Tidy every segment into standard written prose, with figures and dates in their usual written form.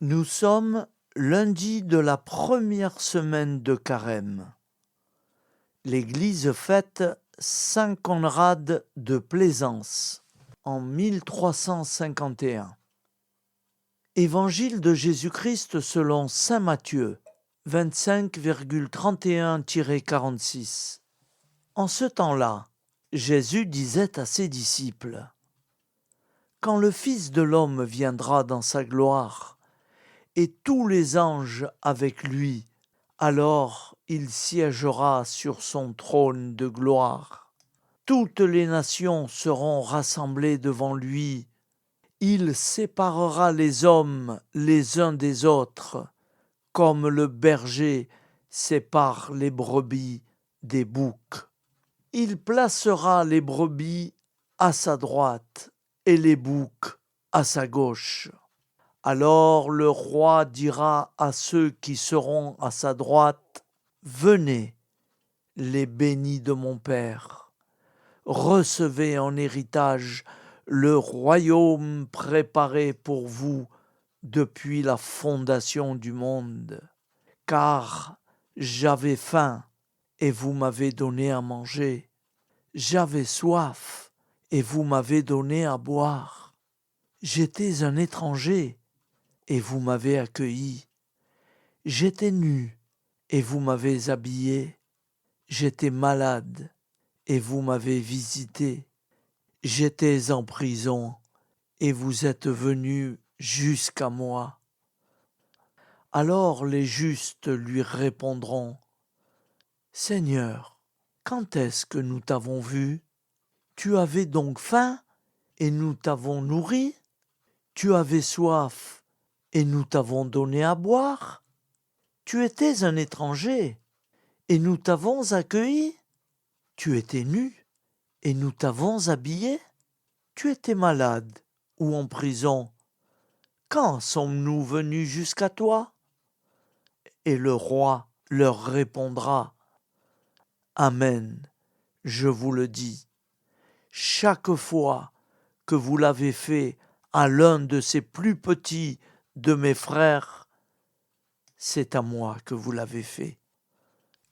Nous sommes lundi de la première semaine de Carême. L'Église fête Saint Conrad de Plaisance en 1351. Évangile de Jésus-Christ selon Saint Matthieu 25,31-46. En ce temps-là, Jésus disait à ses disciples : Quand le Fils de l'homme viendra dans sa gloire, et tous les anges avec lui, alors il siégera sur son trône de gloire. Toutes les nations seront rassemblées devant lui. Il séparera les hommes les uns des autres, comme le berger sépare les brebis des boucs. Il placera les brebis à sa droite et les boucs à sa gauche. Alors le roi dira à ceux qui seront à sa droite : Venez, les bénis de mon Père, recevez en héritage le royaume préparé pour vous depuis la fondation du monde. Car j'avais faim et vous m'avez donné à manger. J'avais soif et vous m'avez donné à boire. J'étais un étranger et vous m'avez accueilli. J'étais nu et vous m'avez habillé. J'étais malade et vous m'avez visité. J'étais en prison et vous êtes venus jusqu'à moi. Alors les justes lui répondront : Seigneur, quand est-ce que nous t'avons vu ? Tu avais donc faim et nous t'avons nourri ? Tu avais soif et nous t'avons donné à boire ? Tu étais un étranger et nous t'avons accueilli ? Tu étais nu et nous t'avons habillé ? Tu étais malade ou en prison ? Quand sommes-nous venus jusqu'à toi ? Et le roi leur répondra : Amen, je vous le dis, chaque fois que vous l'avez fait à l'un de ces plus petits de mes frères, c'est à moi que vous l'avez fait.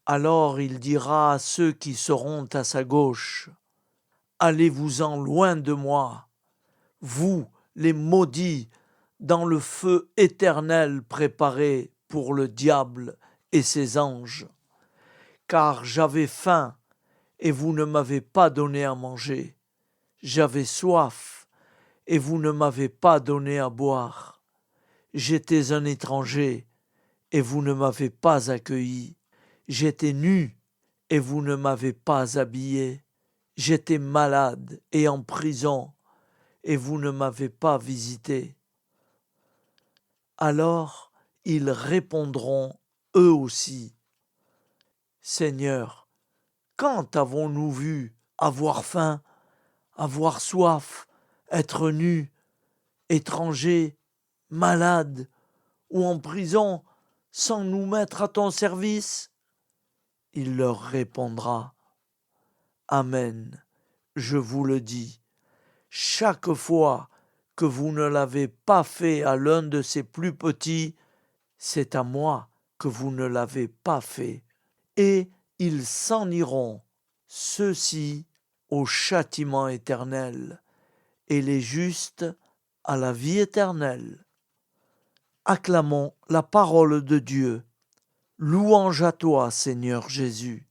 Alors il dira à ceux qui seront à sa gauche : Allez-vous-en loin de moi, vous les maudits, dans le feu éternel préparé pour le diable et ses anges. Car j'avais faim et vous ne m'avez pas donné à manger. J'avais soif et vous ne m'avez pas donné à boire. J'étais un étranger et vous ne m'avez pas accueilli. J'étais nu et vous ne m'avez pas habillé. J'étais malade et en prison et vous ne m'avez pas visité. Alors ils répondront eux aussi : Seigneur, quand avons-nous vu avoir faim, avoir soif, être nu, étranger, malade ou en prison, sans nous mettre à ton service ? Il leur répondra : Amen, je vous le dis, chaque fois que vous ne l'avez pas fait à l'un de ces plus petits, c'est à moi que vous ne l'avez pas fait. Et ils s'en iront, ceux-ci au châtiment éternel, et les justes à la vie éternelle. Acclamons la parole de Dieu. Louange à toi, Seigneur Jésus.